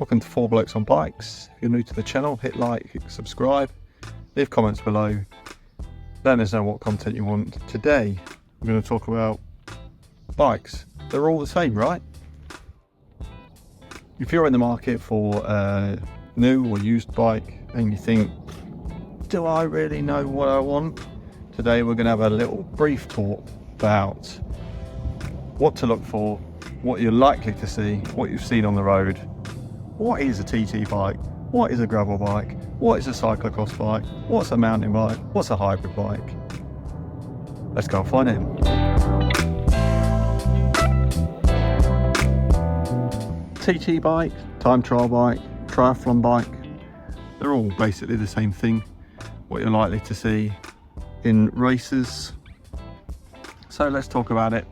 Welcome to Four Blokes on Bikes. If you're new to the channel, hit like, hit subscribe, leave comments below, let us know what content you want. Today we're going to talk about bikes. They're all the same, right? If you're in the market for a new or used bike and you think, do I really know what I want? Today we're going to have a little brief talk about what to look for, what you're likely to see, what you've seen on the road. What is a TT bike? What is a gravel bike? What is a cyclocross bike? What's a mountain bike? What's a hybrid bike? Let's go and find out. TT bike, time trial bike, triathlon bike, they're all basically the same thing. What you're likely to see in races. So let's talk about it.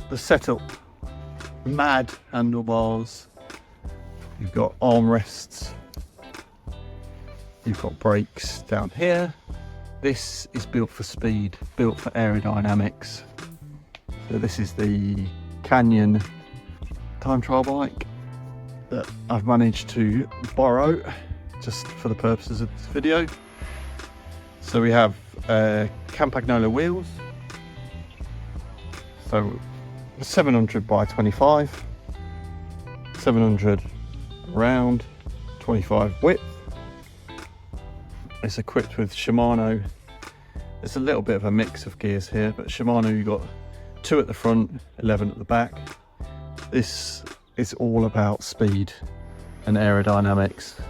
The setup, mad handlebars. You've got armrests, you've got brakes down here. This is built for speed, built for aerodynamics. So this is the Canyon time trial bike that I've managed to borrow just for the purposes of this video. So we have Campagnola wheels, so 700 by 25, 700 round, 25 width. It's equipped with Shimano. There's a little bit of a mix of gears here, but Shimano, you've got 2 at the front, 11 at the back. This is all about speed and aerodynamics.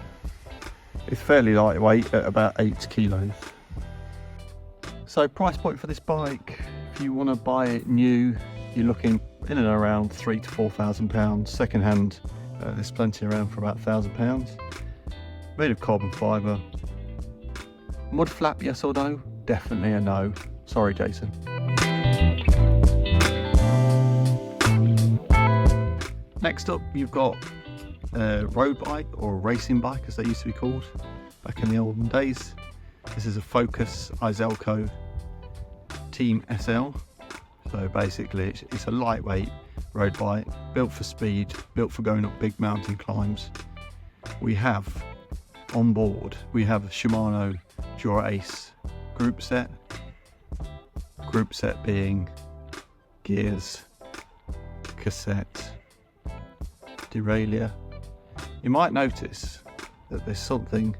It's fairly lightweight at about 8 kilos. So price point for this bike, if you want to buy it new, you're looking in and around £3,000 to £4,000. Second hand, there's plenty around for about £1,000. Made of carbon fibre. Mud flap, yes or no? Definitely a no. Sorry, Jason. Next up, you've got a road bike, or a racing bike as they used to be called back in the olden days. This is a Focus Izelco Team SL. So basically it's a lightweight road bike, built for speed, built for going up big mountain climbs. We have on board, we have a Shimano Dura Ace group set being gears, cassette, derailleur. You might notice that there's something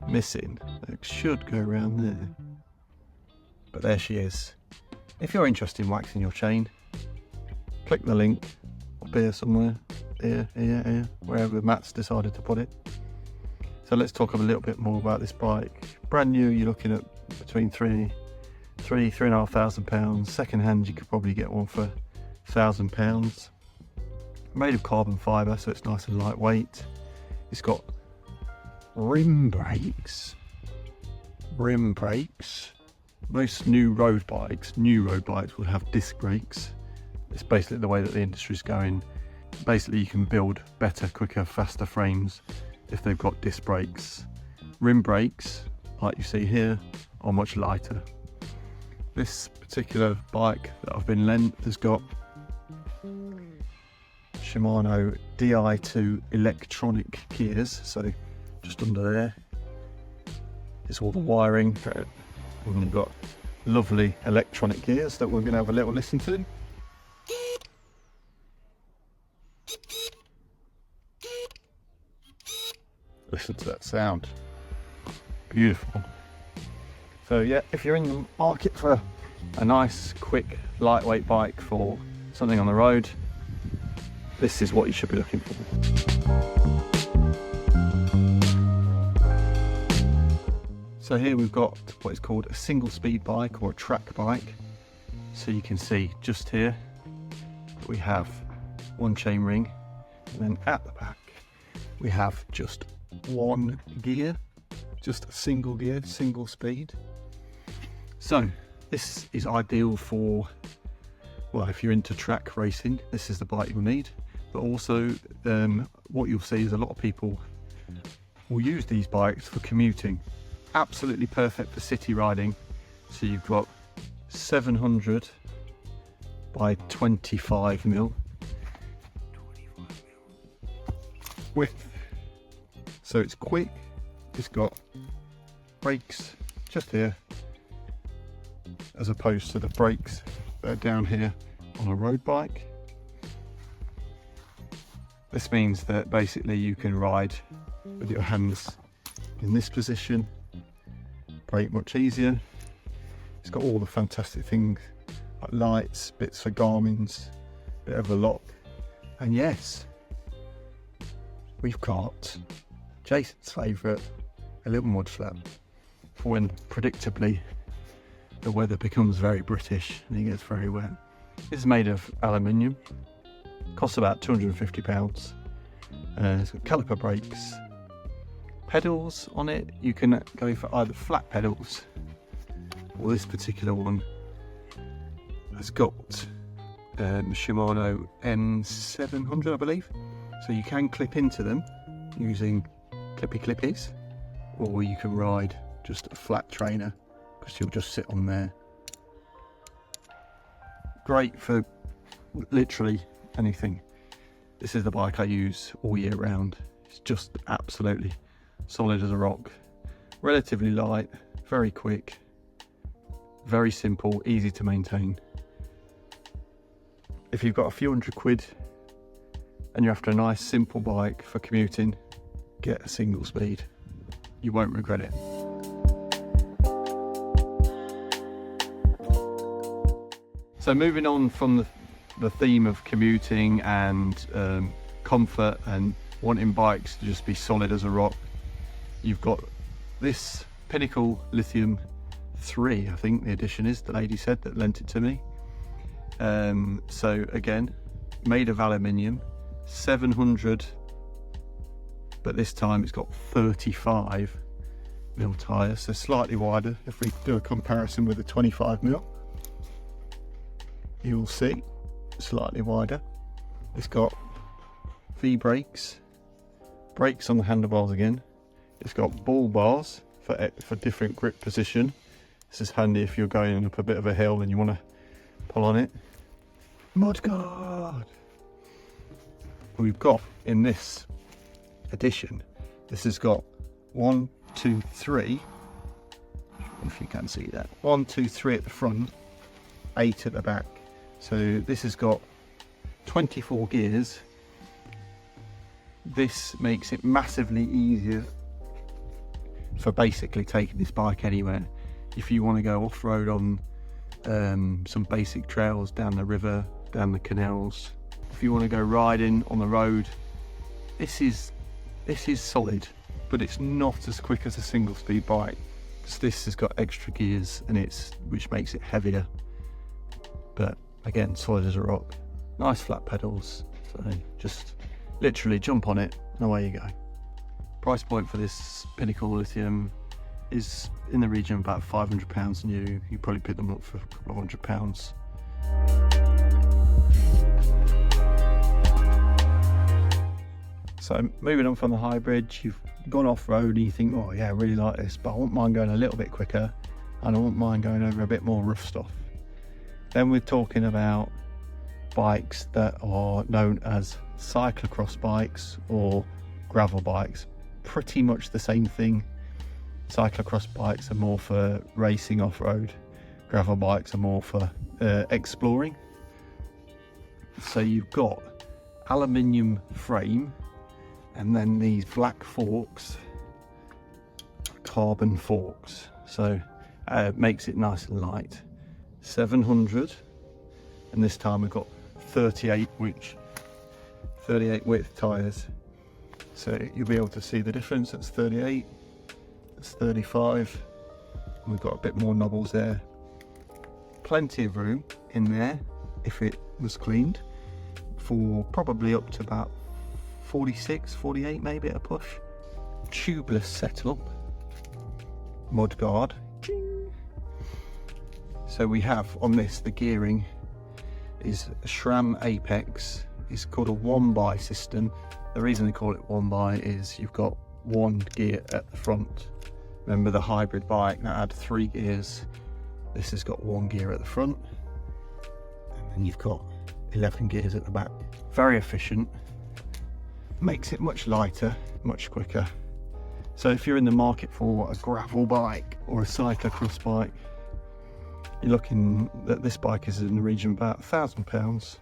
missing that should go around there, but there she is. If you're interested in waxing your chain, click the link up here somewhere, here, wherever Matt's decided to put it. So let's talk a little bit more about this bike. Brand new, you're looking at between £3,500. Second hand, you could probably get one for £1,000. Made of carbon fibre, so it's nice and lightweight. It's got rim brakes. Most new road bikes will have disc brakes. It's basically the way that the industry's going. Basically, you can build better, quicker, faster frames if they've got disc brakes. Rim brakes, like you see here, are much lighter. This particular bike that I've been lent has got Shimano Di2 electronic gears, so just under there is all the wiring. We've got lovely electronic gears that we're going to have a little listen to. Listen to that sound. Beautiful. So yeah, if you're in the market for a nice, quick, lightweight bike for something on the road, this is what you should be looking for. So here we've got what is called a single speed bike or a track bike. So you can see just here that we have one chain ring, and then at the back we have just one gear, just a single gear, single speed. So this is ideal for, well, if you're into track racing, this is the bike you'll need. But also what you'll see is a lot of people will use these bikes for commuting. Absolutely perfect for city riding. So you've got 700 by 25 mil. width. So it's quick, it's got brakes just here, as opposed to the brakes that are down here on a road bike. This means that basically you can ride with your hands in this position, brake much easier. It's got all the fantastic things like lights, bits for Garmin's, bit of a lock, and yes, we've got Jason's favourite, a little mud flap for when predictably the weather becomes very British and it gets very wet. This is made of aluminium, costs about £250. It's got caliper brakes, pedals on it. You can go for either flat pedals, or this particular one has got Shimano N700, I believe. So you can clip into them using clippies, or you can ride just a flat trainer because you'll just sit on there. Great for literally anything. This is the bike I use all year round. It's just absolutely solid as a rock. Relatively light, very quick, very simple, easy to maintain. If you've got a few £100 and you're after a nice simple bike for commuting, get a single speed. You won't regret it. So moving on from the theme of commuting and comfort and wanting bikes to just be solid as a rock, you've got this Pinnacle Lithium 3, I think the edition is, the lady said that lent it to me. So again, made of aluminium, 700, but this time it's got 35mm tyres, so slightly wider. If we do a comparison with the 25mm, you'll see slightly wider. It's got V-brakes, brakes on the handlebars again. It's got ball bars for different grip position. This is handy if you're going up a bit of a hill and you want to pull on it. Mudguard! We've got in this edition, this has got 1, 2, 3, if you can see that, 1, 2, 3 at the front, 8 at the back. So this has got 24 gears. This makes it massively easier for basically taking this bike anywhere. If you want to go off-road on some basic trails down the river, down the canals, if you want to go riding on the road, this is solid, but it's not as quick as a single speed bike, because this has got extra gears and which makes it heavier, but again, solid as a rock. Nice flat pedals, so just literally jump on it and away you go. Price point for this Pinnacle Lithium is in the region of about £500 new. You probably pick them up for a couple of £100. So moving on from the hybrid, you've gone off-road and you think, oh yeah, I really like this, but I wouldn't mind going a little bit quicker and I wouldn't mind going over a bit more rough stuff. Then we're talking about bikes that are known as cyclocross bikes or gravel bikes. Pretty much the same thing. Cyclocross bikes are more for racing off-road. Gravel bikes are more for exploring. So you've got aluminium frame and then these black forks, carbon forks. So it makes it nice and light. 700, and this time we've got 38 width tyres. So you'll be able to see the difference. That's 38, that's 35, and we've got a bit more knobbles there. Plenty of room in there if it was cleaned, for probably up to about 46, 48 maybe at a push. Tubeless setup, mudguard. So we have on this, the gearing is a SRAM Apex. It's called a 1x system. The reason they call it 1x is you've got one gear at the front. Remember the hybrid bike that had 3 gears? This has got 1 gear at the front, and then you've got 11 gears at the back. Very efficient. makes it much lighter, much quicker. So if you're in the market for a gravel bike or a cyclocross bike, you're looking at this bike is in the region of about £1,000.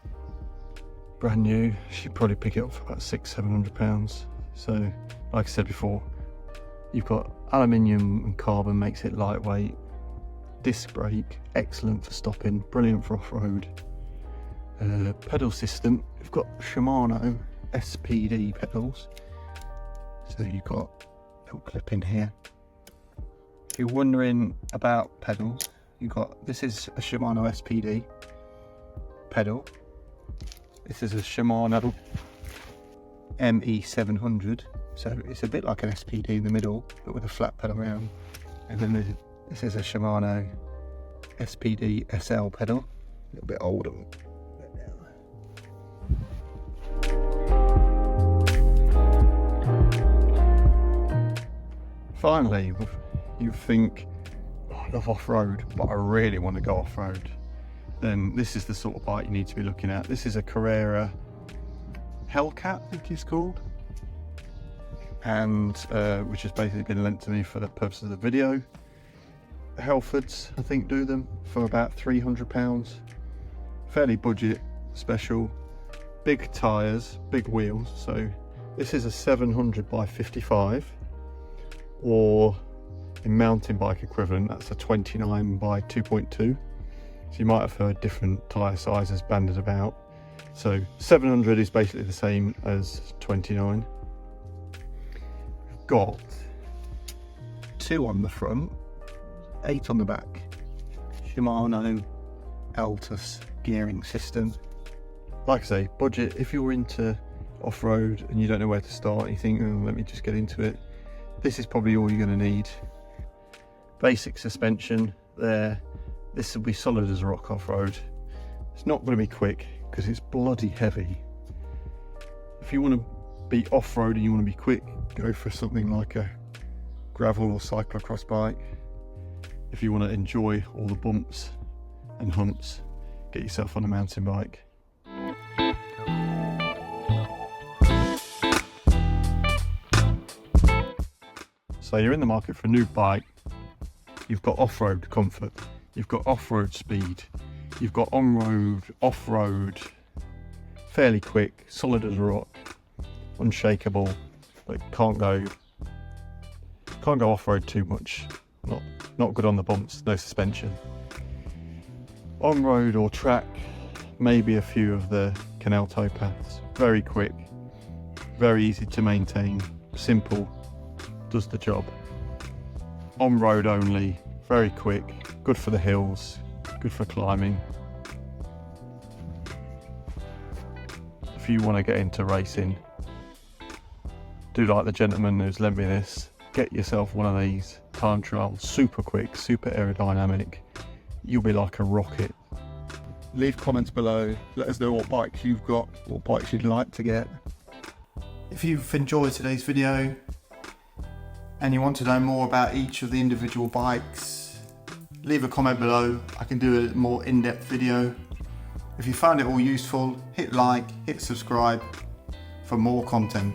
Brand new, you should probably pick it up for about £600–700. So like I said before, you've got aluminium and carbon, makes it lightweight. Disc brake, excellent for stopping, brilliant for off-road. Pedal system, you've got Shimano SPD pedals. So you've got a little clip in here. If you're wondering about pedals, this is a Shimano SPD pedal. This is a Shimano ME700. So it's a bit like an SPD in the middle, but with a flat pedal round. And then this is a Shimano SPD SL pedal, a little bit older. Finally, you think, oh, I love off-road, but I really want to go off-road. Then this is the sort of bike you need to be looking at. This is a Carrera Hellcat, I think it's called. And which has basically been lent to me for the purpose of the video. Halfords, I think, do them for about £300. Fairly budget, special. Big tyres, big wheels. So this is a 700 by 55, or in mountain bike equivalent, that's a 29 by 2.2. So you might have heard different tyre sizes banded about. So 700 is basically the same as 29. We've got 2 on the front, 8 on the back. Shimano Altus gearing system. Like I say, budget. If you're into off-road and you don't know where to start, you think, oh, let me just get into it, this is probably all you're going to need. Basic suspension there. This will be solid as a rock off-road. It's not going to be quick because it's bloody heavy. If you want to be off-road and you want to be quick, go for something like a gravel or cyclocross bike. If you want to enjoy all the bumps and humps, get yourself on a mountain bike. So you're in the market for a new bike. You've got off-road comfort, you've got off-road speed, you've got on-road, off-road, fairly quick, solid as a rock, unshakable, but can't go off-road too much. Not good on the bumps, no suspension. On-road or track, maybe a few of the canal towpaths. Very quick, very easy to maintain, simple, does the job. On-road only, very quick, good for the hills, good for climbing. If you want to get into racing, do like the gentleman who's lent me this, get yourself one of these time trials, super quick, super aerodynamic. You'll be like a rocket. Leave comments below, let us know what bikes you've got, what bikes you'd like to get. If you've enjoyed today's video and you want to know more about each of the individual bikes, leave a comment below. I can do a more in-depth video. If you found it all useful, hit like, hit subscribe for more content.